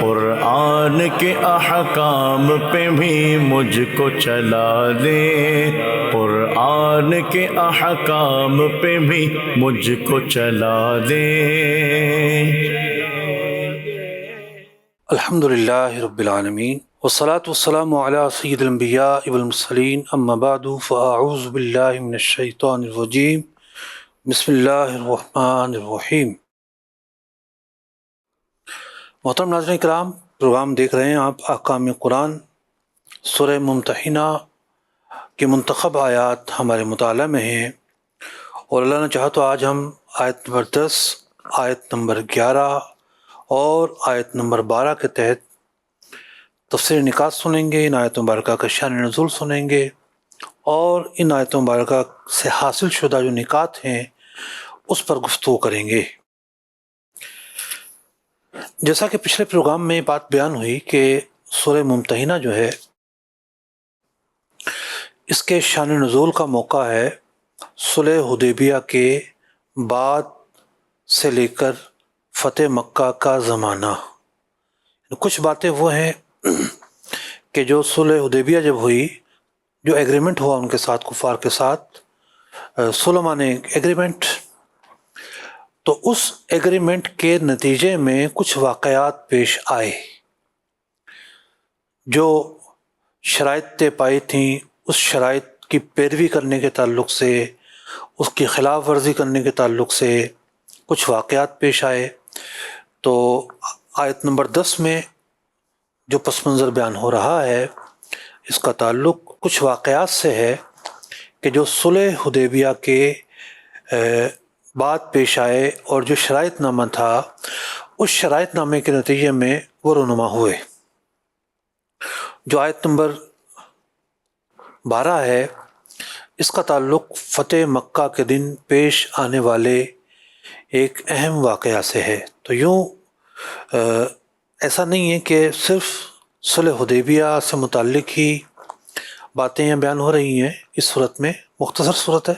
قرآن کے احکام پہ بھی مجھ کو چلا دے، قرآن کے احکام پہ بھی مجھ کو چلا دے۔ الحمدللہ رب العالمین والصلاة والسلام علی سید الانبیاء والمرسلین، اما بعد فاعوذ باللہ من الشیطان الرجیم، بسم اللہ الرحمن الرحیم۔ محترم ناظرین کرام، پروگرام دیکھ رہے ہیں آپ احکام قرآن، سورہ ممتحنہ کے منتخب آیات ہمارے مطالعہ میں ہیں، اور اللہ نے چاہا تو آج ہم آیت نمبر 10، آیت نمبر 11 اور آیت نمبر 12 کے تحت تفسیر نکات سنیں گے۔ ان آیت مبارکہ کا شان نزول سنیں گے اور ان آیت مبارکہ سے حاصل شدہ جو نکات ہیں اس پر گفتگو کریں گے۔ جیسا کہ پچھلے پروگرام میں بات بیان ہوئی کہ سورہ ممتحنہ جو ہے اس کے شان نزول کا موقع ہے صلح حدیبیہ کے بعد سے لے کر فتح مکہ کا زمانہ۔ کچھ باتیں وہ ہیں کہ جو صلح حدیبیہ جب ہوئی، جو ایگریمنٹ ہوا ان کے ساتھ، کفار کے ساتھ، سلمانی ایگریمنٹ، تو اس ایگریمنٹ کے نتیجے میں کچھ واقعات پیش آئے، جو شرائط طے پائی تھیں اس شرائط کی پیروی کرنے کے تعلق سے، اس کی خلاف ورزی کرنے کے تعلق سے کچھ واقعات پیش آئے۔ تو آیت نمبر 10 میں جو پس منظر بیان ہو رہا ہے اس کا تعلق کچھ واقعات سے ہے کہ جو صلح حدیبیہ کے بعد پیش آئے، اور جو شرائط نامہ تھا اس شرائط نامے کے نتیجے میں وہ رونما ہوئے۔ جو آیت نمبر 12 ہے اس کا تعلق فتح مکہ کے دن پیش آنے والے ایک اہم واقعہ سے ہے۔ تو یوں ایسا نہیں ہے کہ صرف صلح حدیبیہ سے متعلق ہی باتیں یہاں بیان ہو رہی ہیں، اس صورت میں مختصر صورت ہے،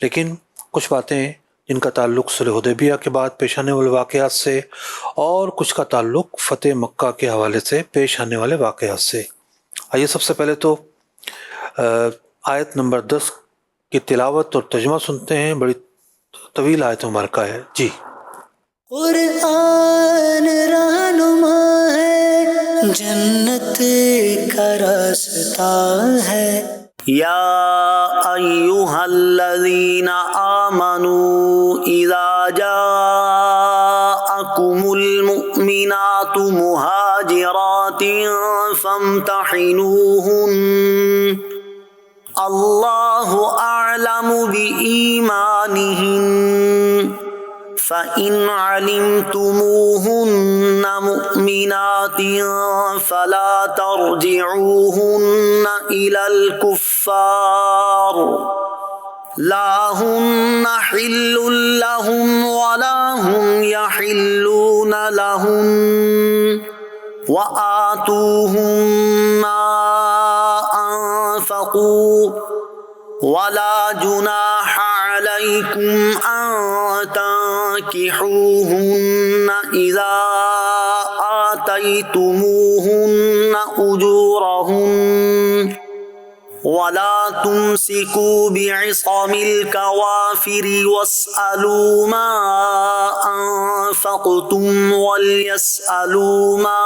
لیکن کچھ باتیں جن کا تعلق صلح حدیبیہ کے بعد پیش آنے والے واقعات سے، اور کچھ کا تعلق فتح مکہ کے حوالے سے پیش آنے والے واقعات سے۔ آئیے سب سے پہلے تو آیت نمبر 10 کی تلاوت اور ترجمہ سنتے ہیں۔ بڑی طویل آیت مبارکہ ہے۔ جی۔ قرآن رہنما ہے، جنت کا راستہ ہے۔ یا ایہا الذین آمنوا اذا جاءکم المؤمنات مہاجرات فامتحنوہن، اللہ اعلم بإیمانہن، فَإِنْ عَلِمْتُمُوهُنَّ مُؤْمِنَاتٍ فَلَا تَرْجِعُوهُنَّ إِلَى الْكُفَّارِ لَا هُنَّ حِلٌّ لَهُمْ وَلَا هُمْ يَحِلُّونَ لَهُنَّ، وَآتُوهُم مَّا أَنفَقُوا وَلَا جُنَاحَ عَلَيْكُمْ أَن تنكحوهن إذا آتيتموهن أجورهن، ولا تمسكوا بعصم الكوافر واسألوا ما أنفقتم وليسألوا ما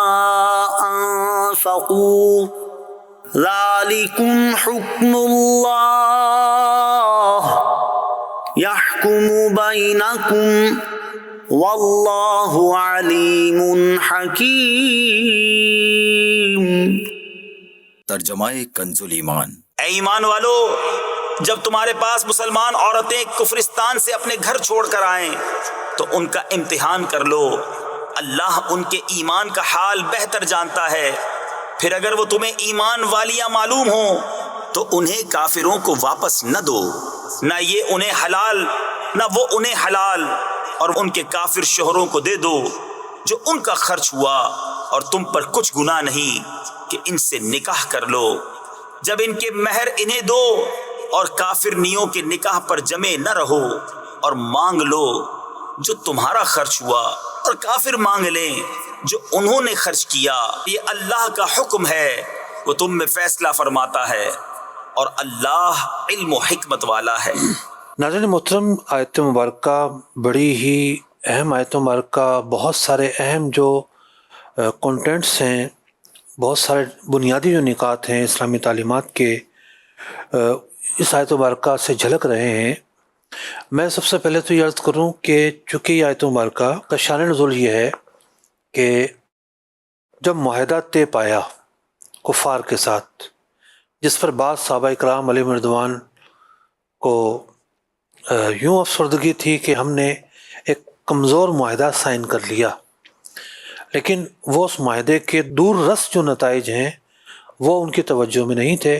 أنفقوا، ذلكم حكم الله يحكم بينكم واللہ علیم حکیم۔ ترجمہ کنز الایمان۔ اے ایمان والو، جب تمہارے پاس مسلمان عورتیں کفرستان سے اپنے گھر چھوڑ کر آئیں تو ان کا امتحان کر لو، اللہ ان کے ایمان کا حال بہتر جانتا ہے۔ پھر اگر وہ تمہیں ایمان والیاں معلوم ہوں تو انہیں کافروں کو واپس نہ دو، نہ یہ انہیں حلال نہ وہ انہیں حلال، اور ان کے کافر شوہروں کو دے دو جو ان کا خرچ ہوا، اور تم پر کچھ گناہ نہیں کہ ان سے نکاح کر لو جب ان کے مہر انہیں دو، اور کافر نیوں کے نکاح پر جمے نہ رہو، اور مانگ لو جو تمہارا خرچ ہوا، اور کافر مانگ لیں جو انہوں نے خرچ کیا، یہ اللہ کا حکم ہے، وہ تم میں فیصلہ فرماتا ہے، اور اللہ علم و حکمت والا ہے۔ ناظرین محترم، آیت مبارکہ بڑی ہی اہم آیت مبارکہ، بہت سارے اہم جو کنٹینٹس ہیں، بہت سارے بنیادی جو نکات ہیں اسلامی تعلیمات کے، اس آیت مبارکہ سے جھلک رہے ہیں۔ میں سب سے پہلے تو یہ عرض کروں کہ چونکہ یہ آیت مبارکہ کا شان نزول یہ ہے کہ جب معاہدہ طے پایا کفار کے ساتھ، جس پر بعض صحابہ کرام علیہم رضوان کو یوں افسردگی تھی کہ ہم نے ایک کمزور معاہدہ سائن کر لیا، لیکن وہ اس معاہدے کے دور رس جو نتائج ہیں وہ ان کی توجہ میں نہیں تھے۔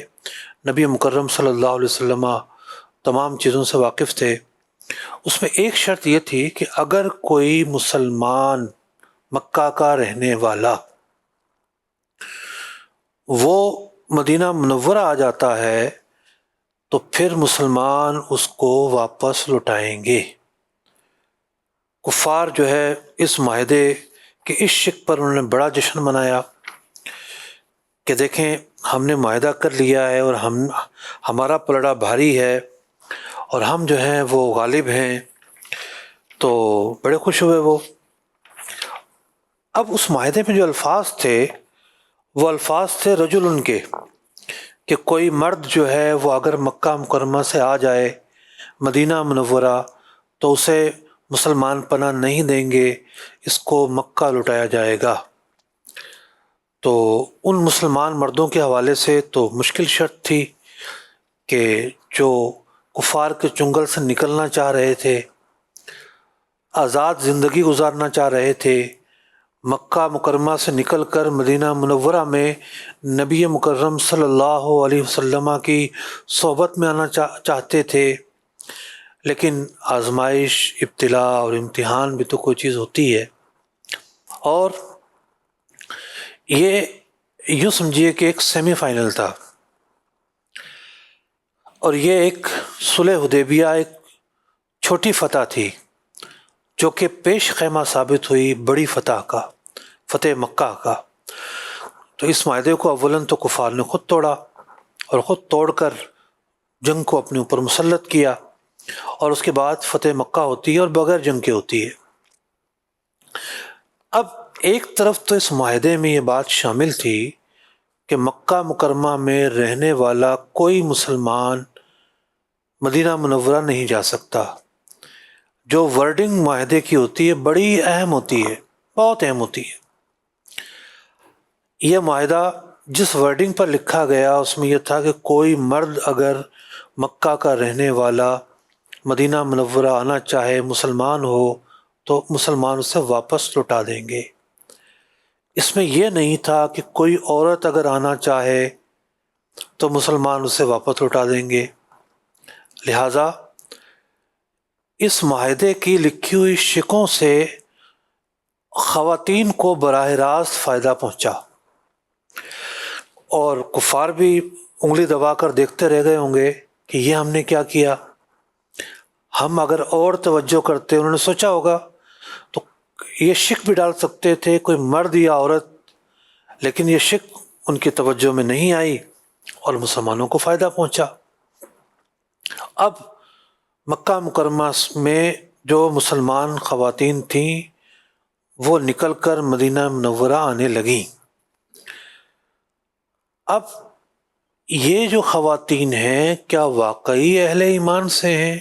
نبی مکرم صلی اللہ علیہ وسلم تمام چیزوں سے واقف تھے۔ اس میں ایک شرط یہ تھی کہ اگر کوئی مسلمان مکہ کا رہنے والا وہ مدینہ منورہ آ جاتا ہے تو پھر مسلمان اس کو واپس لوٹائیں گے۔ کفار جو ہے اس معاہدے کہ اس شک پر انہوں نے بڑا جشن منایا کہ دیکھیں ہم نے معاہدہ کر لیا ہے اور ہمارا پلڑا بھاری ہے اور ہم جو ہیں وہ غالب ہیں، تو بڑے خوش ہوئے وہ۔ اب اس معاہدے میں جو الفاظ تھے وہ الفاظ تھے رجل ان کے، کہ کوئی مرد جو ہے وہ اگر مکہ مکرمہ سے آ جائے مدینہ منورہ تو اسے مسلمان پناہ نہیں دیں گے، اس کو مکہ لوٹایا جائے گا۔ تو ان مسلمان مردوں کے حوالے سے تو مشکل شرط تھی کہ جو کفار کے چنگل سے نکلنا چاہ رہے تھے، آزاد زندگی گزارنا چاہ رہے تھے، مکہ مکرمہ سے نکل کر مدینہ منورہ میں نبی مکرم صلی اللہ علیہ وسلم کی صحبت میں آنا چاہتے تھے، لیکن آزمائش، ابتلاء اور امتحان بھی تو کوئی چیز ہوتی ہے، اور یہ یوں سمجھیے کہ ایک سیمی فائنل تھا، اور یہ ایک صلح حدیبیہ ایک چھوٹی فتح تھی جو کہ پیش خیمہ ثابت ہوئی بڑی فتح کا، فتح مکہ کا۔ تو اس معاہدے کو اولاً تو کفار نے خود توڑا اور خود توڑ کر جنگ کو اپنے اوپر مسلط کیا، اور اس کے بعد فتح مکہ ہوتی ہے اور بغیر جنگ کے ہوتی ہے۔ اب ایک طرف تو اس معاہدے میں یہ بات شامل تھی کہ مکہ مکرمہ میں رہنے والا کوئی مسلمان مدینہ منورہ نہیں جا سکتا۔ جو ورڈنگ معاہدے کی ہوتی ہے بڑی اہم ہوتی ہے، بہت اہم ہوتی ہے۔ یہ معاہدہ جس ورڈنگ پر لکھا گیا اس میں یہ تھا کہ کوئی مرد اگر مکہ کا رہنے والا مدینہ منورہ آنا چاہے، مسلمان ہو، تو مسلمان اسے واپس لوٹا دیں گے۔ اس میں یہ نہیں تھا کہ کوئی عورت اگر آنا چاہے تو مسلمان اسے واپس لوٹا دیں گے۔ لہٰذا اس معاہدے کی لکھی ہوئی شکوں سے خواتین کو براہ راست فائدہ پہنچا، اور کفار بھی انگلی دبا کر دیکھتے رہ گئے ہوں گے کہ یہ ہم نے کیا کیا۔ ہم اگر اور توجہ کرتے، انہوں نے سوچا ہوگا تو یہ شک بھی ڈال سکتے تھے کوئی مرد یا عورت، لیکن یہ شک ان کی توجہ میں نہیں آئی اور مسلمانوں کو فائدہ پہنچا۔ اب مکہ مکرمہ میں جو مسلمان خواتین تھیں وہ نکل کر مدینہ منورہ آنے لگیں۔ اب یہ جو خواتین ہیں کیا واقعی اہل ایمان سے ہیں،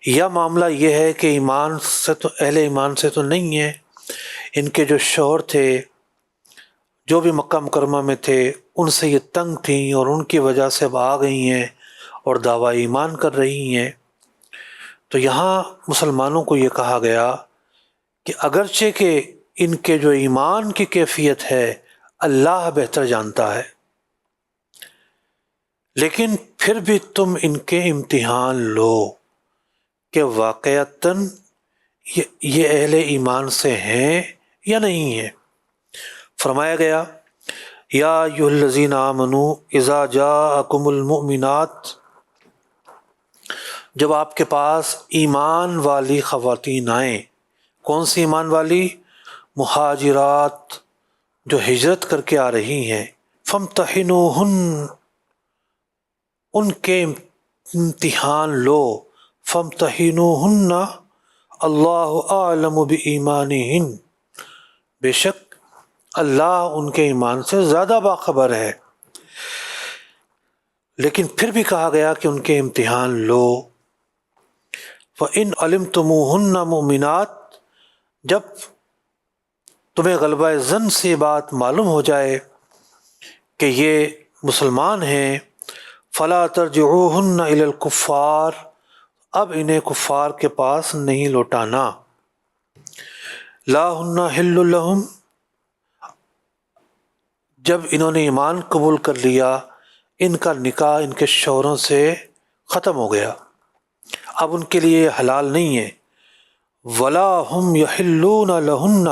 یا معاملہ یہ ہے کہ ایمان سے تو اہل ایمان سے تو نہیں ہیں، ان کے جو شوہر تھے جو بھی مکہ مکرمہ میں تھے ان سے یہ تنگ تھیں اور ان کی وجہ سے اب آ گئی ہیں اور دعویٰ ایمان کر رہی ہیں۔ تو یہاں مسلمانوں کو یہ کہا گیا کہ اگرچہ کہ ان کے جو ایمان کی کیفیت ہے اللہ بہتر جانتا ہے، لیکن پھر بھی تم ان کے امتحان لو کہ واقعتاً یہ اہل ایمان سے ہیں یا نہیں ہیں۔ فرمایا گیا یا ایھا الذین آمنوا اذا جاءکم المؤمنات، جب آپ کے پاس ایمان والی خواتین آئیں۔ کون سی ایمان والی؟ مہاجرات جو ہجرت کر کے آ رہی ہیں، فامتحنوہن، ان کے امتحان لو، فامتحنوہن اللہ اعلم بایمانہن، بے شک اللہ ان کے ایمان سے زیادہ باخبر ہے۔ لیکن پھر بھی کہا گیا کہ ان کے امتحان لو۔ فَإِنْ عَلِمْتُمُوهُنَّ مُؤْمِنَاتٍ، جب تمہیں غلبہ ظن سے بات معلوم ہو جائے کہ یہ مسلمان ہیں، فَلَا تَرْجِعُوهُنَّ إِلَى الْكُفَّارِ، اب انہیں کفار کے پاس نہیں لوٹانا۔ لَا هُنَّ حِلٌّ لَهُمْ، جب انہوں نے ایمان قبول کر لیا، ان کا نکاح ان کے شوہروں سے ختم ہو گیا، اب ان کے لیے حلال نہیں ہے۔ وَلَا هُمْ يَحِلُّونَ لَهُنَّ،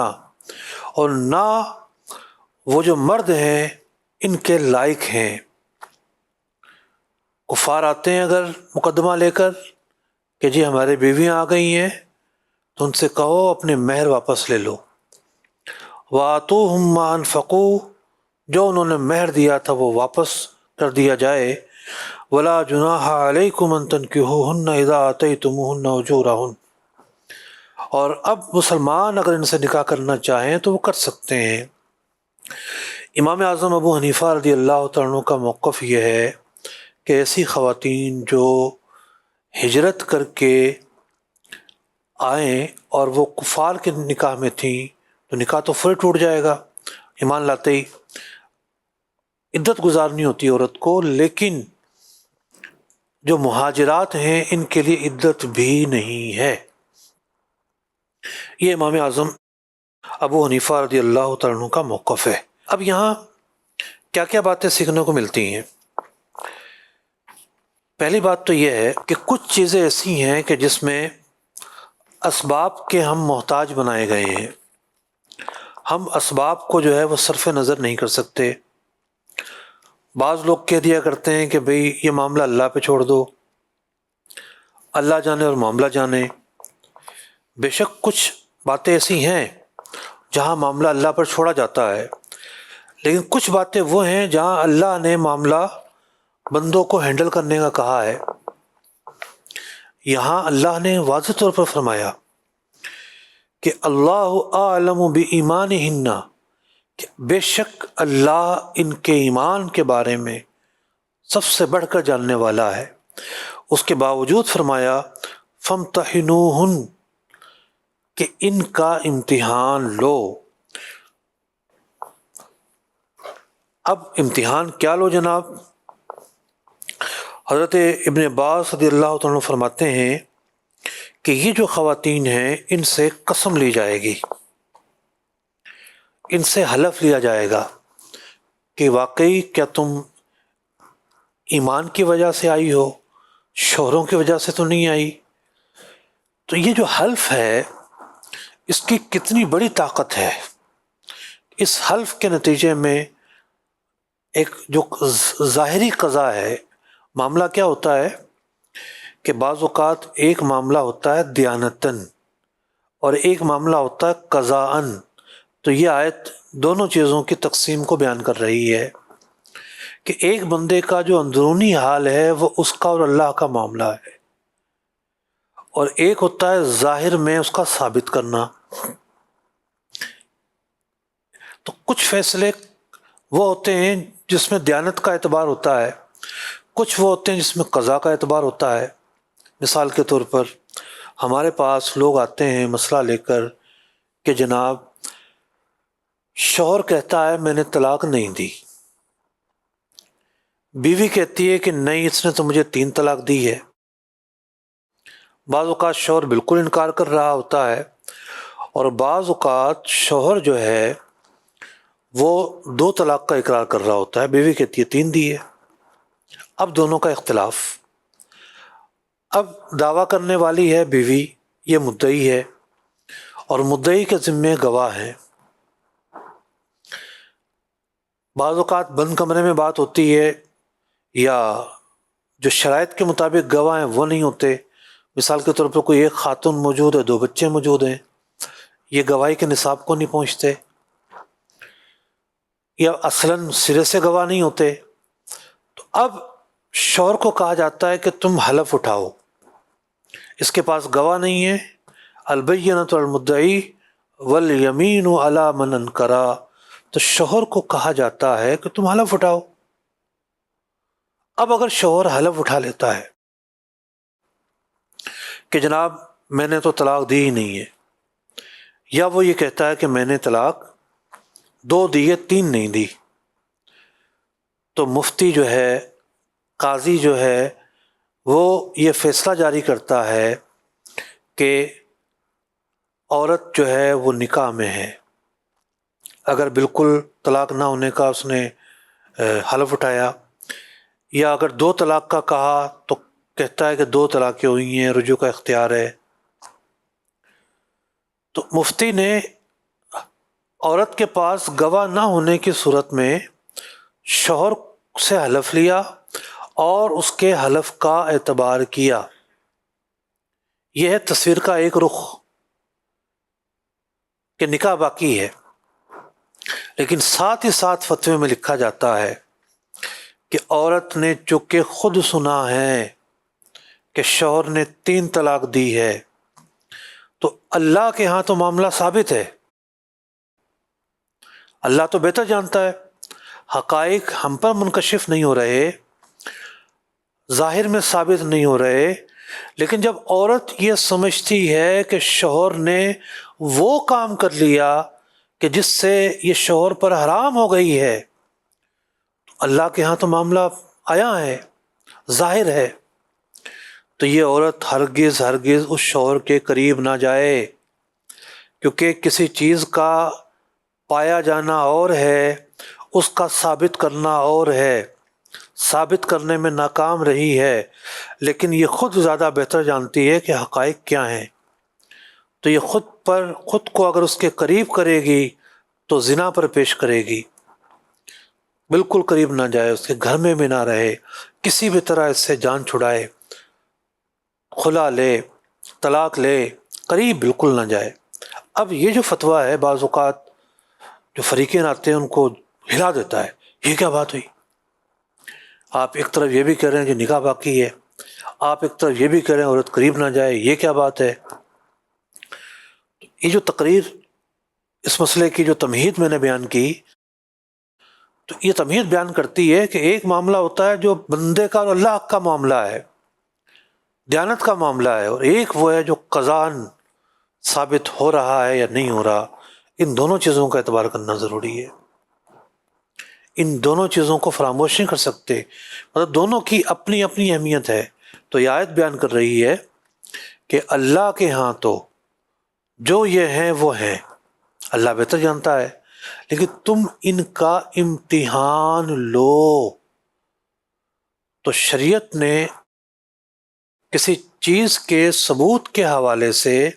اور نہ وہ جو مرد ہیں ان کے لائق ہیں۔ کفار آتے ہیں اگر مقدمہ لے کر کہ جی ہمارے بیویاں آ گئی ہیں، تو ان سے کہو اپنے مہر واپس لے لو۔ وَآتُوهُمْ مَا أَنفَقُوا، جو انہوں نے مہر دیا تھا وہ واپس کر دیا جائے۔ وَلَا جُنَاحَ عَلَيْكُمْ أَن تَنكِحُوهُنَّ إِذَا آتَيْتُمُوهُنَّ أُجُورَهُنَّ، اور اب مسلمان اگر ان سے نکاح کرنا چاہیں تو وہ کر سکتے ہیں۔ امام اعظم ابو حنیفہ رضی اللہ تعالیٰ عنہ کا موقف یہ ہے کہ ایسی خواتین جو ہجرت کر کے آئیں اور وہ کفار کے نکاح میں تھیں تو نکاح تو پھر ٹوٹ جائے گا ایمان لاتے ہی، عدت گزارنی ہوتی ہے عورت کو، لیکن جو مہاجرات ہیں ان کے لیے عدت بھی نہیں ہے۔ یہ امام اعظم ابو حنیفہ رضی اللہ تعالیٰ عنہ کا موقف ہے۔ اب یہاں کیا کیا باتیں سیکھنے کو ملتی ہیں؟ پہلی بات تو یہ ہے کہ کچھ چیزیں ایسی ہیں کہ جس میں اسباب کے ہم محتاج بنائے گئے ہیں، ہم اسباب کو جو ہے وہ صرف نظر نہیں کر سکتے۔ بعض لوگ کہہ دیا کرتے ہیں کہ بھئی یہ معاملہ اللہ پہ چھوڑ دو، اللہ جانے اور معاملہ جانے۔ بے شک کچھ باتیں ایسی ہیں جہاں معاملہ اللہ پر چھوڑا جاتا ہے، لیکن کچھ باتیں وہ ہیں جہاں اللہ نے معاملہ بندوں کو ہینڈل کرنے کا کہا ہے۔ یہاں اللہ نے واضح طور پر فرمایا کہ اللہ اعلم بایمانہن، کہ بے شک اللہ ان کے ایمان کے بارے میں سب سے بڑھ کر جاننے والا ہے۔ اس کے باوجود فرمایا فامتحنوہن، کہ ان کا امتحان لو۔ اب امتحان کیا لو جناب؟ حضرت ابن عباس رضی اللہ تعالیٰ عنہ فرماتے ہیں کہ یہ جو خواتین ہیں ان سے قسم لی جائے گی، ان سے حلف لیا جائے گا کہ واقعی کیا تم ایمان کی وجہ سے آئی ہو، شوہروں کی وجہ سے تو نہیں آئی؟ تو یہ جو حلف ہے اس کی کتنی بڑی طاقت ہے۔ اس حلف کے نتیجے میں ایک جو ظاہری قضا ہے، معاملہ کیا ہوتا ہے کہ بعض اوقات ایک معاملہ ہوتا ہے دیانتاً اور ایک معاملہ ہوتا ہے قضاءً۔ تو یہ آیت دونوں چیزوں کی تقسیم کو بیان کر رہی ہے کہ ایک بندے کا جو اندرونی حال ہے وہ اس کا اور اللہ کا معاملہ ہے، اور ایک ہوتا ہے ظاہر میں اس کا ثابت کرنا۔ تو کچھ فیصلے وہ ہوتے ہیں جس میں دیانت کا اعتبار ہوتا ہے، کچھ وہ ہوتے ہیں جس میں قضا کا اعتبار ہوتا ہے۔ مثال کے طور پر ہمارے پاس لوگ آتے ہیں مسئلہ لے کر کہ جناب شوہر کہتا ہے میں نے طلاق نہیں دی، بیوی کہتی ہے کہ نہیں اس نے تو مجھے 3 طلاق دی ہے۔ بعض اوقات شوہر بالکل انکار کر رہا ہوتا ہے، اور بعض اوقات شوہر جو ہے وہ 2 طلاق کا اقرار کر رہا ہوتا ہے، بیوی کہتی ہے 3 دی ہے۔ اب دونوں کا اختلاف، اب دعویٰ کرنے والی ہے بیوی، یہ مدعی ہے، اور مدعی کے ذمے گواہ ہیں۔ بعض اوقات بند کمرے میں بات ہوتی ہے، یا جو شرائط کے مطابق گواہ ہیں وہ نہیں ہوتے۔ مثال کے طور پر کوئی ایک خاتون موجود ہے، 2 بچے موجود ہیں، یہ گواہی کے نصاب کو نہیں پہنچتے یا اصلاً سرے سے گواہ نہیں ہوتے، تو اب شوہر کو کہا جاتا ہے کہ تم حلف اٹھاؤ، اس کے پاس گواہ نہیں ہے، البینۃ علی المدعی والیمین علی من انکر، تو شوہر کو کہا جاتا ہے کہ تم حلف اٹھاؤ۔ اب اگر شوہر حلف اٹھا لیتا ہے کہ جناب میں نے تو طلاق دی ہی نہیں ہے، یا وہ یہ کہتا ہے کہ میں نے طلاق 2 دی ہے 3 نہیں دی، تو مفتی جو ہے، قاضی جو ہے، وہ یہ فیصلہ جاری کرتا ہے کہ عورت جو ہے وہ نکاح میں ہے۔ اگر بالکل طلاق نہ ہونے کا اس نے حلف اٹھایا، یا اگر 2 طلاق کا کہا تو کہتا ہے کہ 2 طلاقیں ہوئی ہیں، رجوع کا اختیار ہے، تو مفتی نے عورت کے پاس گواہ نہ ہونے کی صورت میں شوہر سے حلف لیا اور اس کے حلف کا اعتبار کیا۔ یہ ہے تصویر کا ایک رخ کہ نکاح باقی ہے، لیکن ساتھ ہی ساتھ فتوے میں لکھا جاتا ہے کہ عورت نے چونکہ خود سنا ہے کہ شوہر نے 3 طلاق دی ہے، تو اللہ کے ہاں تو معاملہ ثابت ہے، اللہ تو بہتر جانتا ہے، حقائق ہم پر منکشف نہیں ہو رہے، ظاہر میں ثابت نہیں ہو رہے، لیکن جب عورت یہ سمجھتی ہے کہ شوہر نے وہ کام کر لیا کہ جس سے یہ شوہر پر حرام ہو گئی ہے، تو اللہ کے ہاں تو معاملہ آیا ہے، ظاہر ہے، تو یہ عورت ہرگز ہرگز اس شوہر کے قریب نہ جائے، کیونکہ کسی چیز کا پایا جانا اور ہے، اس کا ثابت کرنا اور ہے، ثابت کرنے میں ناکام رہی ہے، لیکن یہ خود زیادہ بہتر جانتی ہے کہ حقائق کیا ہیں، تو یہ خود کو اگر اس کے قریب کرے گی تو زنا پر پیش کرے گی، بالکل قریب نہ جائے، اس کے گھر میں بھی نہ رہے، کسی بھی طرح اس سے جان چھڑائے، خلا لے، طلاق لے، قریب بالکل نہ جائے۔ اب یہ جو فتویٰ ہے بعض اوقات جو فریقین آتے ہیں ان کو ہلا دیتا ہے، یہ کیا بات ہوئی؟ آپ ایک طرف یہ بھی کہہ رہے ہیں کہ نکاح باقی ہے، آپ ایک طرف یہ بھی کہہ رہے ہیں عورت قریب نہ جائے، یہ کیا بات ہے؟ یہ جو تقریر اس مسئلے کی جو تمہید میں نے بیان کی، تو یہ تمہید بیان کرتی ہے کہ ایک معاملہ ہوتا ہے جو بندے کا اور اللہ کا معاملہ ہے، دیانت کا معاملہ ہے، اور ایک وہ ہے جو قضاً ثابت ہو رہا ہے یا نہیں ہو رہا۔ ان دونوں چیزوں کا اعتبار کرنا ضروری ہے، ان دونوں چیزوں کو فراموش نہیں کر سکتے، مطلب دونوں کی اپنی اپنی اہمیت ہے۔ تو یہ آیت بیان کر رہی ہے کہ اللہ کے ہاں تو جو یہ ہیں وہ ہیں، اللہ بہتر جانتا ہے، لیکن تم ان کا امتحان لو۔ تو شریعت نے کسی چیز کے ثبوت کے حوالے سے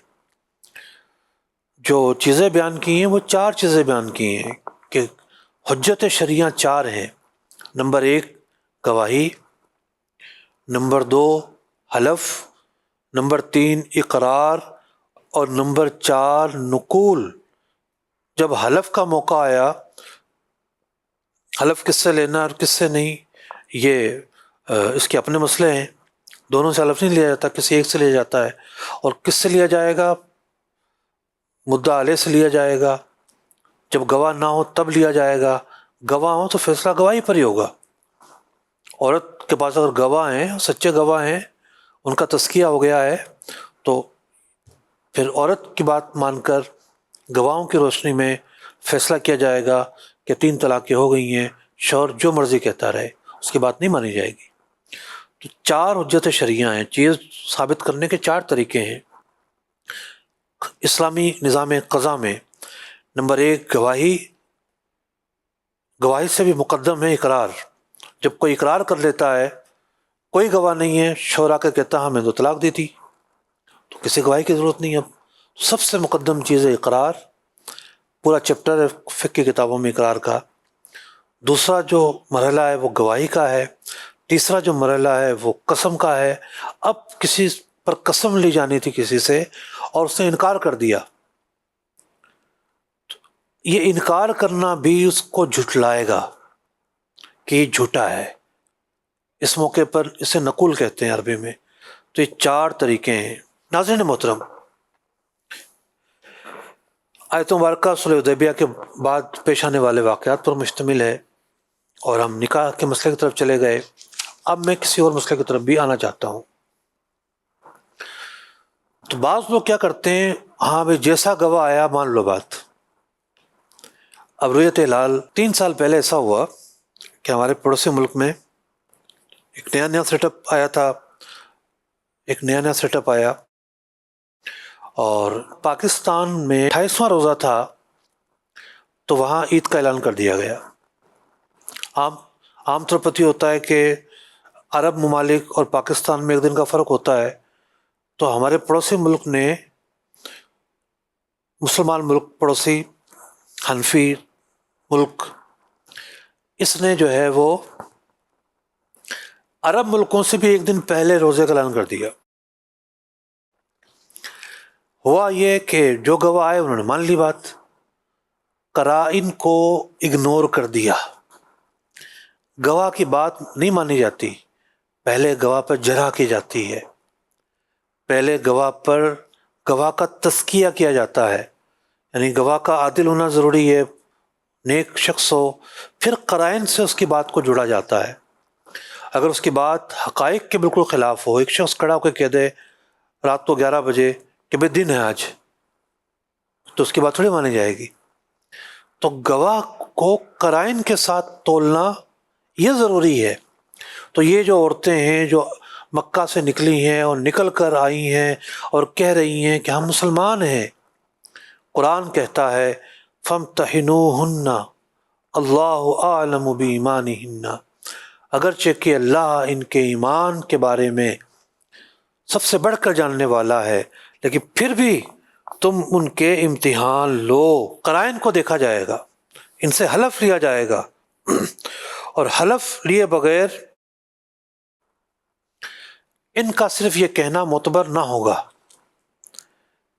جو چیزیں بیان کی ہیں وہ 4 چیزیں بیان کی ہیں کہ حجت شرعیہ 4 ہیں۔ نمبر 1 گواہی، نمبر 2 حلف، نمبر 3 اقرار، اور نمبر 4 نقول۔ جب حلف کا موقع آیا، حلف کس سے لینا اور کس سے نہیں، یہ اس کے اپنے مسئلے ہیں، دونوں سے حلف نہیں لیا جاتا، کسی ایک سے لیا جاتا ہے، اور کس سے لیا جائے گا؟ مدعا علیہ سے لیا جائے گا، جب گواہ نہ ہو تب لیا جائے گا، گواہ ہو تو فیصلہ گواہی پر ہی ہوگا۔ عورت کے پاس اگر گواہ ہیں، سچے گواہ ہیں، ان کا تزکیہ ہو گیا ہے، تو پھر عورت کی بات مان کر گواہوں کی روشنی میں فیصلہ کیا جائے گا کہ 3 طلاقیں ہو گئی ہیں، شوہر جو مرضی کہتا رہے، اس کی بات نہیں مانی جائے گی۔ تو 4 حجت شرعیہ ہیں، چیز ثابت کرنے کے 4 طریقے ہیں اسلامی نظام قضا میں۔ نمبر 1 گواہی، گواہی سے بھی مقدم ہے اقرار۔ جب کوئی اقرار کر لیتا ہے، کوئی گواہ نہیں ہے، شوہر آ کے کہتا ہمیں 2 طلاق دی تھی، تو کسی گواہی کی ضرورت نہیں۔ اب سب سے مقدم چیز ہے اقرار، پورا چیپٹر ہے فقہ کی کتابوں میں اقرار کا۔ دوسرا جو مرحلہ ہے وہ گواہی کا ہے۔ تیسرا جو مرحلہ ہے وہ قسم کا ہے۔ اب کسی پر قسم لی جانی تھی کسی سے اور اس نے انکار کر دیا، یہ انکار کرنا بھی اس کو جھٹلائے گا کہ یہ جھوٹا ہے. اس موقع پر اسے نقول کہتے ہیں عربی میں. تو یہ 4 طریقے ہیں. ناظرین محترم، آیت مبارکہ صلح حدیبیہ کے بعد پیش آنے والے واقعات پر مشتمل ہے، اور ہم نکاح کے مسئلے کی طرف چلے گئے. اب میں کسی اور مسئلے کی طرف بھی آنا چاہتا ہوں. تو بعض لوگ کیا کرتے ہیں، ہاں بھائی جیسا گواہ آیا مان لو بات. اب رؤیت ہلال 3 سال پہلے ایسا ہوا کہ ہمارے پڑوسی ملک میں ایک نیا سیٹ اپ آیا اور پاکستان میں 28واں روزہ تھا تو وہاں عید کا اعلان کر دیا گیا. عام طور پر یہ ہوتا ہے کہ عرب ممالک اور پاکستان میں 1 دن کا فرق ہوتا ہے. تو ہمارے پڑوسی ملک نے، مسلمان ملک پڑوسی حنفی ملک، اس نے جو ہے وہ عرب ملکوں سے بھی 1 دن پہلے روزے کا اعلان کر دیا. ہوا یہ کہ جو گواہ آئے انہوں نے مان لی بات، قرائن کو اگنور کر دیا. گواہ کی بات نہیں مانی جاتی، پہلے گواہ پر جرح کی جاتی ہے، پہلے گواہ کا تزکیہ کیا جاتا ہے. یعنی گواہ کا عادل ہونا ضروری ہے، نیک شخص ہو، پھر قرائن سے اس کی بات کو جوڑا جاتا ہے. اگر اس کی بات حقائق کے بالکل خلاف ہو، ایک شخص کھڑا ہو کے کہہ دے رات کو 11 بجے کہ بھئی دن ہے آج، تو اس کی بات تھوڑی مانی جائے گی. تو گواہ کو قرائن کے ساتھ تولنا یہ ضروری ہے. تو یہ جو عورتیں ہیں جو مکہ سے نکلی ہیں اور نکل کر آئی ہیں اور کہہ رہی ہیں کہ ہم مسلمان ہیں، قرآن کہتا ہے فَامْتَحِنُوهُنَّ اللَّهُ أَعْلَمُ بِإِيمَانِهِنَّ، اگرچہ کہ اللہ ان کے ایمان کے بارے میں سب سے بڑھ کر جاننے والا ہے، لیکن پھر بھی تم ان کے امتحان لو. قرائن کو دیکھا جائے گا، ان سے حلف لیا جائے گا، اور حلف لیے بغیر ان کا صرف یہ کہنا معتبر نہ ہوگا.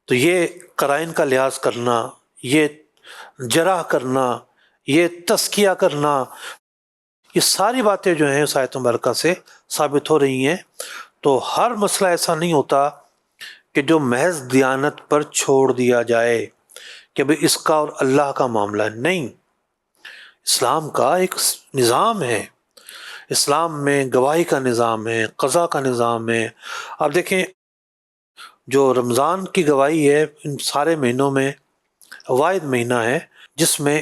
تو یہ قرائن کا لحاظ کرنا، یہ جرح کرنا، یہ تزکیہ کرنا، یہ ساری باتیں جو ہیں اس آیت مبارکہ سے ثابت ہو رہی ہیں. تو ہر مسئلہ ایسا نہیں ہوتا کہ جو محض دیانت پر چھوڑ دیا جائے کہ بھئی اس کا اور اللہ کا معاملہ نہیں. اسلام کا ایک نظام ہے، اسلام میں گواہی کا نظام ہے، قضا کا نظام ہے. آپ دیکھیں جو رمضان کی گواہی ہے، ان سارے مہینوں میں واحد مہینہ ہے جس میں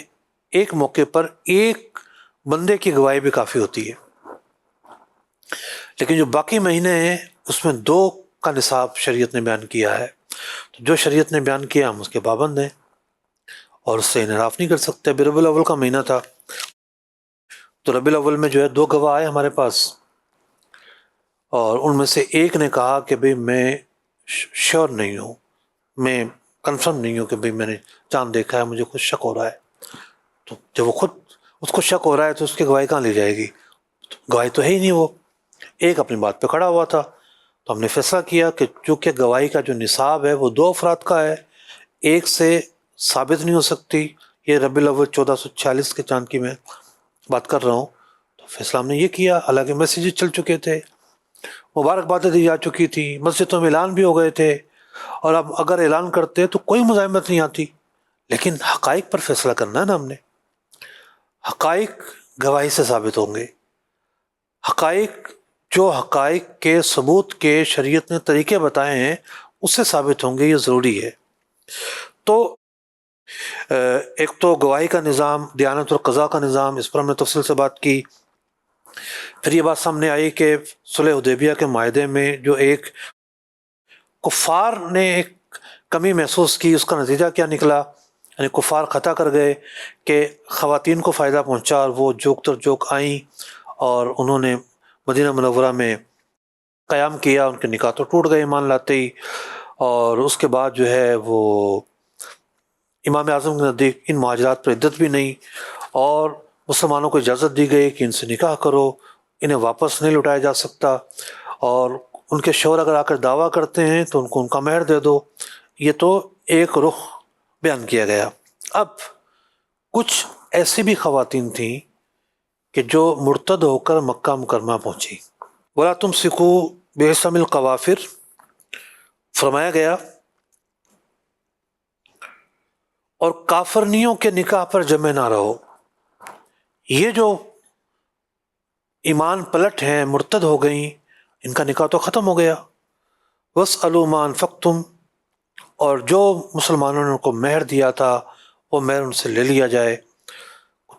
ایک موقع پر ایک بندے کی گواہی بھی کافی ہوتی ہے. لیکن جو باقی مہینے ہیں اس میں 2 کا نصاب شریعت نے بیان کیا ہے. تو جو شریعت نے بیان کیا ہم اس کے پابند ہیں اور اس سے انحراف نہیں کر سکتے. ربیع الاول کا مہینہ تھا تو ربیع الاول میں جو ہے 2 گواہ آئے ہمارے پاس، اور ان میں سے ایک نے کہا کہ بھئی میں شور نہیں ہوں، میں کنفرم نہیں ہوں کہ بھئی میں نے چاند دیکھا ہے، مجھے کچھ شک ہو رہا ہے. تو جب وہ خود اس کو شک ہو رہا ہے تو اس کی گواہی کہاں لی جائے گی؟ گواہی تو ہے ہی نہیں. وہ ایک اپنی بات پہ کھڑا ہوا تھا. تو ہم نے فیصلہ کیا کہ چونکہ گواہی کا جو نصاب ہے وہ 2 افراد کا ہے، ایک سے ثابت نہیں ہو سکتی. یہ ربیع الاول 1446 کے چاند کی میں بات کر رہا ہوں. تو فیصلہ ہم نے یہ کیا، حالانکہ میسیجز چل چکے تھے، مبارکبادیں دی جا چکی تھی، مسجدوں میں اعلان بھی ہو گئے تھے، اور اب اگر اعلان کرتے تو کوئی مزاحمت نہیں آتی. لیکن حقائق پر فیصلہ کرنا ہے نا ہم نے. حقائق گواہی سے ثابت ہوں گے. حقائق جو حقائق کے ثبوت کے شریعت نے طریقے بتائے ہیں اس سے ثابت ہوں گے، یہ ضروری ہے. تو ایک تو گواہی کا نظام، دیانت اور قضا کا نظام، اس پر ہم نے تفصیل سے بات کی. پھر یہ بات سامنے آئی کہ صلح حدیبیہ کے معاہدے میں جو ایک کفار نے ایک کمی محسوس کی، اس کا نتیجہ کیا نکلا؟ یعنی کفار خطا کر گئے کہ خواتین کو فائدہ پہنچا، اور وہ جوک تر جوک آئیں اور انہوں نے مدینہ منورہ میں قیام کیا. ان کے نکاح تو ٹوٹ گئے ایمان لاتے ہی، اور اس کے بعد جو ہے وہ امام اعظم کے نزدیک ان مہاجرات پر عدت بھی نہیں، اور مسلمانوں کو اجازت دی گئی کہ ان سے نکاح کرو، انہیں واپس نہیں لوٹایا جا سکتا، اور ان کے شوہر اگر آ کر دعویٰ کرتے ہیں تو ان کا مہر دے دو. یہ تو ایک رخ بیان کیا گیا. اب کچھ ایسی بھی خواتین تھیں کہ جو مرتد ہو کر مکہ مکرمہ پہنچی. وَلَا تُمْسِكُوا بِعِصَمِ الْقَوَافِرِ، فرمایا گیا اور کافرنیوں کے نکاح پر جمع نہ رہو. یہ جو ایمان پلٹ ہیں، مرتد ہو گئیں، ان کا نکاح تو ختم ہو گیا. وَاسْأَلُوا مَا أَنفَقْتُمْ، اور جو مسلمانوں نے ان کو مہر دیا تھا وہ مہر ان سے لے لیا جائے.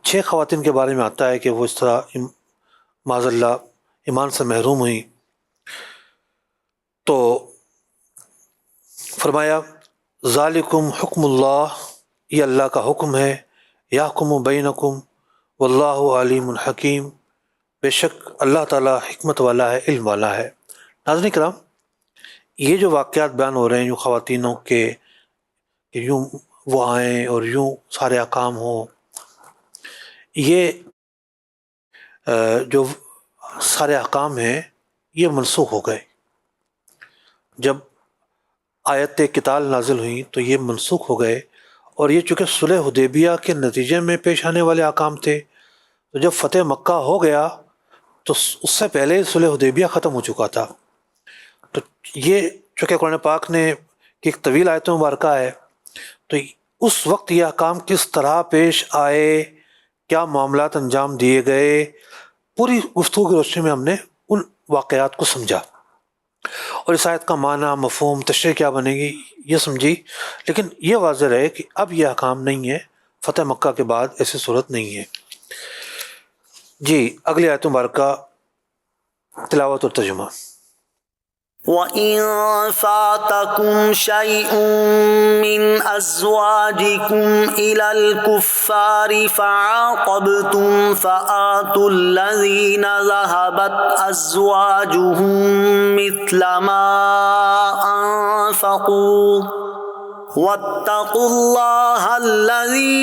6 خواتین کے بارے میں آتا ہے کہ وہ اس طرح معاذ اللہ ایمان سے محروم ہوئیں. تو فرمایا ذالکم حکم اللہ، یہ اللہ کا حکم ہے. یحکم بینکم واللہ علیم حکیم، بے شک اللہ تعالیٰ حکمت والا ہے، علم والا ہے. ناظرین کرام، یہ جو واقعات بیان ہو رہے ہیں یوں خواتینوں کے کہ یوں وہ آئیں اور یوں سارے احکام ہوں، یہ جو سارے احکام ہیں یہ منسوخ ہو گئے. جب آیت قتال نازل ہوئیں تو یہ منسوخ ہو گئے، اور یہ چونکہ صلح حدیبیہ کے نتیجے میں پیش آنے والے احکام تھے، تو جب فتح مکہ ہو گیا تو اس سے پہلے صلح حدیبیہ ختم ہو چکا تھا. تو یہ چونکہ قرآن پاک نے ایک طویل آیت مبارکہ ہے، تو اس وقت یہ احکام کس طرح پیش آئے، کیا معاملات انجام دیے گئے، پوری گفتگو کی روشنی میں ہم نے ان واقعات کو سمجھا، اور اس آیت کا معنی، مفہوم، تشریح کیا بنے گی یہ سمجھی. لیکن یہ واضح رہے کہ اب یہ احکام نہیں ہے، فتح مکہ کے بعد ایسی صورت نہیں ہے. جی اگلی آیت مبارکہ تلاوت اور ترجمہ. وَإِن فَاتَكُمْ شَيْءٌ مِّنْ أَزْوَاجِكُمْ إِلَى الْكُفَّارِ فَعَاقَبْتُمْ فَآتُوا الَّذِينَ ذَهَبَتْ أَزْوَاجُهُم مِّثْلَ مَا أَنفَقُوا وَاتَّقُوا اللَّهَ الَّذِي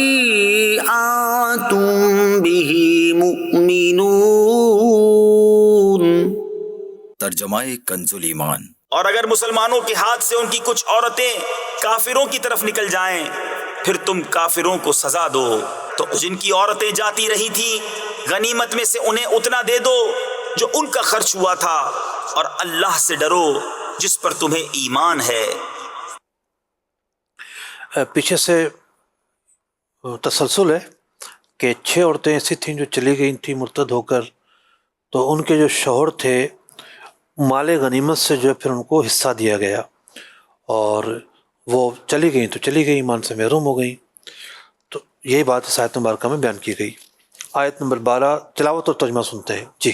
أَنتُم بِهِ مُؤْمِنُونَ. ترجمہ کنز ایمان. اور اگر مسلمانوں کے ہاتھ سے ان کی کچھ عورتیں کافروں کی طرف نکل جائیں پھر تم کافروں کو سزا دو، تو جن کی عورتیں جاتی رہی تھیں غنیمت میں سے انہیں اتنا دے دو جو ان کا خرچ ہوا تھا، اور اللہ سے ڈرو جس پر تمہیں ایمان ہے. پیچھے سے تسلسل ہے کہ 6 عورتیں ایسی تھیں جو چلی گئی تھیں مرتد ہو کر، تو ان کے جو شوہر تھے مال غنیمت سے جو ہے پھر ان کو حصہ دیا گیا، اور وہ چلی گئیں تو چلی گئی، ایمان سے محروم ہو گئیں. تو یہی بات اس آیت مبارکہ میں بیان کی گئی. آیت نمبر 12 تلاوت اور ترجمہ سنتے ہیں. جی.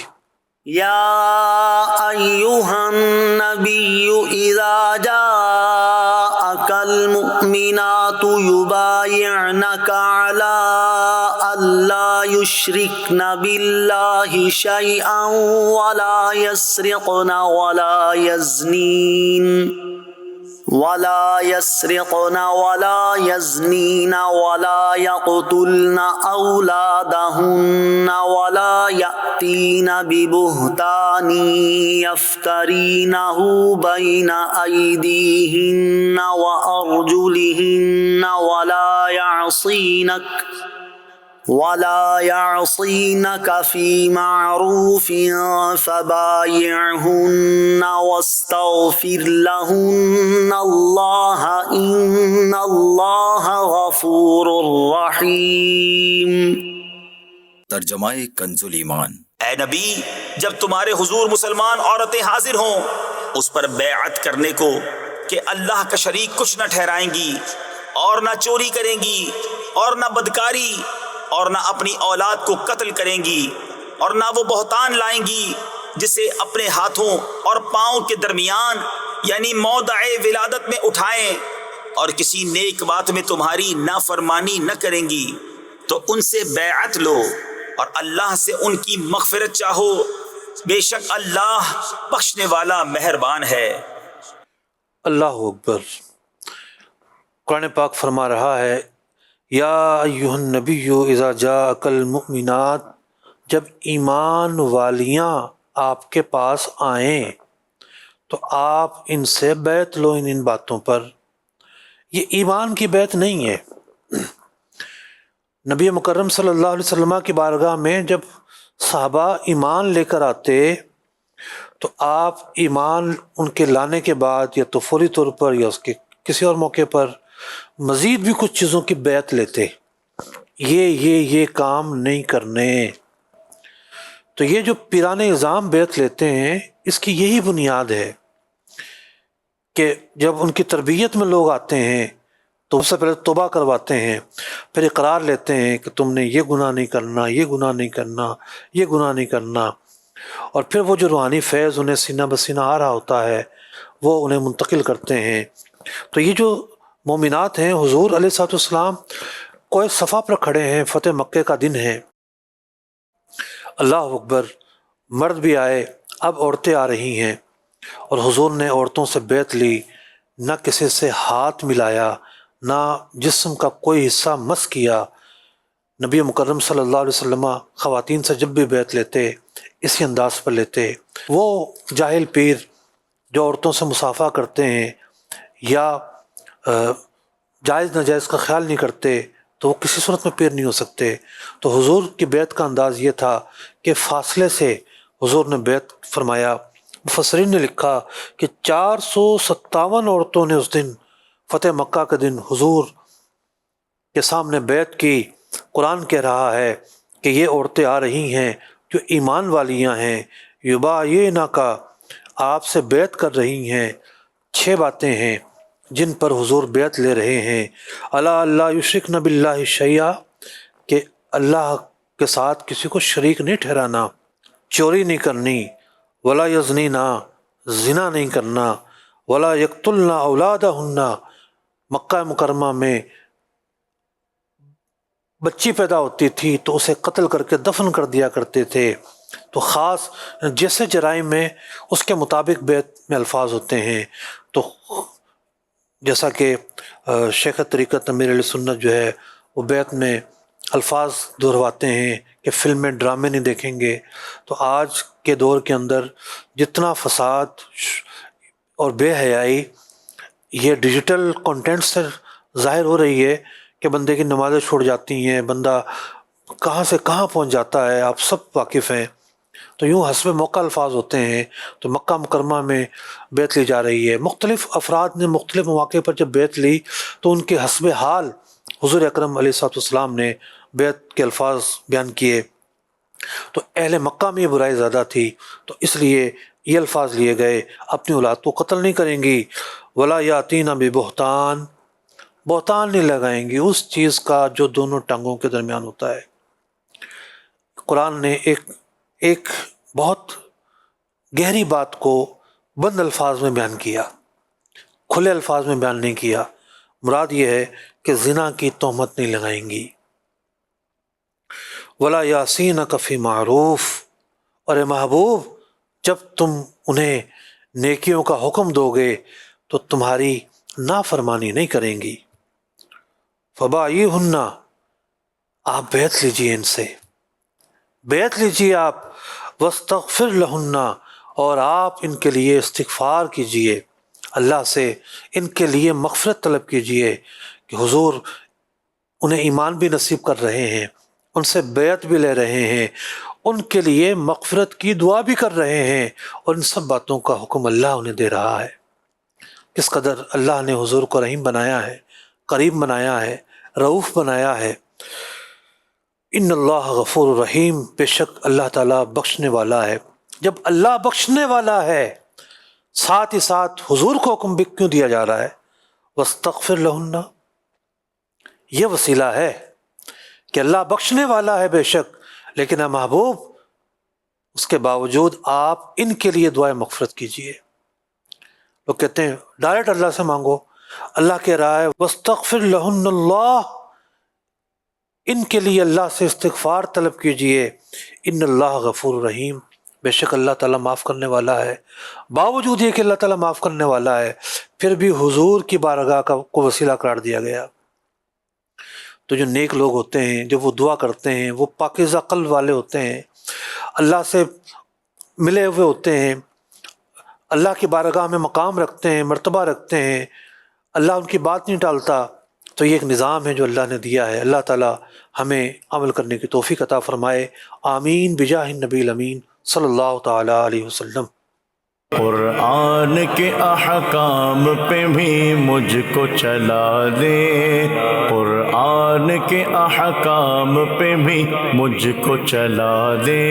يا أيها النبي إذا جاءك المؤمنات يبايعنك على ألا يشركن بالله شيئا ولا يسرقن ولا يزنين ولا يقتلن أولادهن ولا يأتين ببهتان يفترينه بين أيديهن وأرجلهن ولا يعصينك في معروف فبايعهن واستغفر لهن الله إن الله غفور رحيم. ترجمہ کنز ایمان. اے نبی، جب تمہارے حضور مسلمان عورتیں حاضر ہوں اس پر بیعت کرنے کو کہ اللہ کا شریک کچھ نہ ٹھہرائیں گی، اور نہ چوری کریں گی، اور نہ بدکاری، اور نہ اپنی اولاد کو قتل کریں گی، اور نہ وہ بہتان لائیں گی جسے اپنے ہاتھوں اور پاؤں کے درمیان یعنی موضع ولادت میں اٹھائیں، اور کسی نیک بات میں تمہاری نافرمانی نہ کریں گی، تو ان سے بیعت لو اور اللہ سے ان کی مغفرت چاہو، بے شک اللہ بخشنے والا مہربان ہے. اللہ اکبر. قرآن پاک فرما رہا ہے یا ایھا النبی اذا جاءک المؤمنات، جب ایمان والیاں آپ کے پاس آئیں تو آپ ان سے بیعت لو ان باتوں پر. یہ ایمان کی بیعت نہیں ہے، نبی مکرم صلی اللہ علیہ وسلم کی بارگاہ میں جب صحابہ ایمان لے کر آتے تو آپ ایمان ان کے لانے کے بعد یا تو فوری طور پر یا اس کے کسی اور موقع پر مزید بھی کچھ چیزوں کی بیعت لیتے، یہ کام نہیں کرنے۔ تو یہ جو پیران نظام بیعت لیتے ہیں، اس کی یہی بنیاد ہے کہ جب ان کی تربیت میں لوگ آتے ہیں تو سب سے پہلے توبہ کرواتے ہیں، پھر اقرار لیتے ہیں کہ تم نے یہ گناہ نہیں کرنا، یہ گناہ نہیں کرنا، یہ گناہ نہیں کرنا، اور پھر وہ جو روحانی فیض انہیں سینہ بسینہ آ رہا ہوتا ہے وہ انہیں منتقل کرتے ہیں۔ تو یہ جو مومنات ہیں، حضور علیہ الصلوۃ والسلام کوہ صفا پر کھڑے ہیں، فتح مکہ کا دن ہے، اللہ اکبر، مرد بھی آئے، اب عورتیں آ رہی ہیں، اور حضور نے عورتوں سے بیعت لی، نہ کسی سے ہاتھ ملایا، نہ جسم کا کوئی حصہ مس کیا۔ نبی مکرم صلی اللہ علیہ وسلم خواتین سے جب بھی بیعت لیتے اسی انداز پر لیتے۔ وہ جاہل پیر جو عورتوں سے مصافحہ کرتے ہیں یا جائز ناجائز کا خیال نہیں کرتے تو وہ کسی صورت میں پیر نہیں ہو سکتے۔ تو حضور کی بیعت کا انداز یہ تھا کہ فاصلے سے حضور نے بیعت فرمایا۔ مفسرین نے لکھا کہ 457 عورتوں نے اس دن فتح مکہ کے دن حضور کے سامنے بیعت کی۔ قرآن کہہ رہا ہے کہ یہ عورتیں آ رہی ہیں جو ایمان والیاں ہیں، یبایعنک، آپ سے بیعت کر رہی ہیں۔ 6 باتیں ہیں جن پر حضور بیعت لے رہے ہیں۔ الا اللہ یشرکن باللہ شیئا، کہ اللہ کے ساتھ کسی کو شریک نہیں ٹھہرانا، چوری نہیں کرنی، ولا یزنینا، زنا نہیں کرنا، ولا یقتلن اولادہن، مکہ مکرمہ میں بچی پیدا ہوتی تھی تو اسے قتل کر کے دفن کر دیا کرتے تھے۔ تو خاص جیسے جرائم میں اس کے مطابق بیعت میں الفاظ ہوتے ہیں۔ تو جیسا کہ شیخ طریقت امیر علیہ سنت جو ہے وہ بیعت میں الفاظ دہرواتے ہیں کہ فلم میں ڈرامے نہیں دیکھیں گے۔ تو آج کے دور کے اندر جتنا فساد اور بے حیائی یہ ڈیجیٹل کنٹینٹ سے ظاہر ہو رہی ہے کہ بندے کی نمازیں چھوڑ جاتی ہیں، بندہ کہاں سے کہاں پہنچ جاتا ہے، آپ سب واقف ہیں۔ تو یوں حسب موقع الفاظ ہوتے ہیں۔ تو مکہ مکرمہ میں بیعت لی جا رہی ہے، مختلف افراد نے مختلف مواقع پر جب بیعت لی تو ان کے حسب حال حضور اکرم علیہ الصلوۃ والسلام نے بیعت کے الفاظ بیان کیے۔ تو اہل مکہ میں یہ برائی زیادہ تھی تو اس لیے یہ الفاظ لیے گئے، اپنی اولاد کو قتل نہیں کریں گی، ولا یاتین ببہتان، بہتان نہیں لگائیں گی اس چیز کا جو دونوں ٹانگوں کے درمیان ہوتا ہے۔ قرآن نے ایک بہت گہری بات کو بند الفاظ میں بیان کیا، کھلے الفاظ میں بیان نہیں کیا۔ مراد یہ ہے کہ زنا کی تہمت نہیں لگائیں گی۔ ولا یاسینک فی معروف، اور اے محبوب جب تم انہیں نیکیوں کا حکم دو گے تو تمہاری نافرمانی نہیں کریں گی۔ فبایعہن، آپ بیعت لیجیے ان سے، بیعت لیجیے آپ، واستغفر لہن، اور آپ ان کے لیے استغفار کیجیے، اللہ سے ان کے لیے مغفرت طلب کیجیے کہ حضور انہیں ایمان بھی نصیب کر رہے ہیں، ان سے بیعت بھی لے رہے ہیں، ان کے لیے مغفرت کی دعا بھی کر رہے ہیں، اور ان سب باتوں کا حکم اللہ انہیں دے رہا ہے۔ کس قدر اللہ نے حضور کو رحیم بنایا ہے، قریب بنایا ہے، رؤوف بنایا ہے۔ ان اللہ غفور رحیم، بے شک اللہ تعالیٰ بخشنے والا ہے۔ جب اللہ بخشنے والا ہے ساتھ ہی ساتھ حضور کو حکم بھی کیوں دیا جا رہا ہے؟ واستغفر لہن، یہ وسیلہ ہے کہ اللہ بخشنے والا ہے بے شک، لیکن اے محبوب اس کے باوجود آپ ان کے لیے دعائیں مغفرت کیجیے۔ لوگ کہتے ہیں ڈائریکٹ اللہ سے مانگو، اللہ کہہ رہا ہے واستغفر لہن اللہ، ان کے لیے اللہ سے استغفار طلب کیجیے، ان اللہ غفور رحیم، بے شک اللہ تعالیٰ معاف کرنے والا ہے۔ باوجود یہ کہ اللہ تعالیٰ معاف کرنے والا ہے پھر بھی حضور کی بارگاہ کو وسیلہ قرار دیا گیا۔ تو جو نیک لوگ ہوتے ہیں، جو وہ دعا کرتے ہیں، وہ پاکیزہ قلب والے ہوتے ہیں، اللہ سے ملے ہوئے ہوتے ہیں، اللہ کی بارگاہ میں مقام رکھتے ہیں، مرتبہ رکھتے ہیں، اللہ ان کی بات نہیں ٹالتا، تو یہ ایک نظام ہے جو اللہ نے دیا ہے. اللہ تعالیٰ ہمیں عمل کرنے کی توفیق عطا فرمائے. آمین بجاہ النبی الامین صلی اللہ تعالیٰ علیہ وسلم. قرآن کے احکام پہ بھی مجھ کو چلا دے، قرآن کے احکام پہ بھی مجھ کو چلا دے.